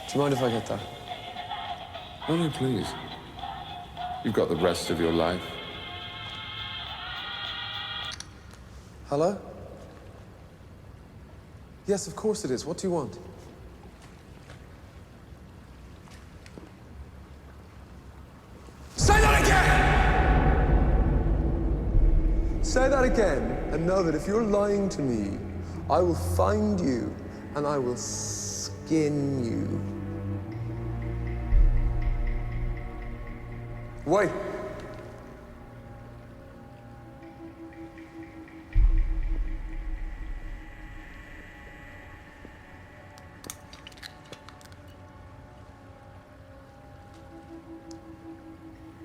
Do you mind if I get that? Oh, no, please. You've got the rest of your life. Hello? Yes, of course it is. What do you want? Say that again! Say that again, and know that if you're lying to me, I will find you, and I will skin you. Wait.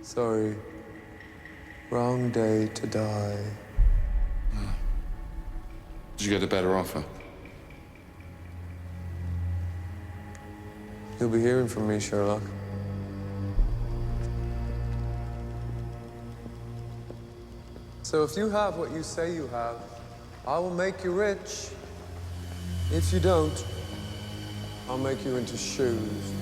Sorry. Wrong day to die. Did you get a better offer? You'll be hearing from me, Sherlock. So if you have what you say you have, I will make you rich. If you don't, I'll make you into shoes.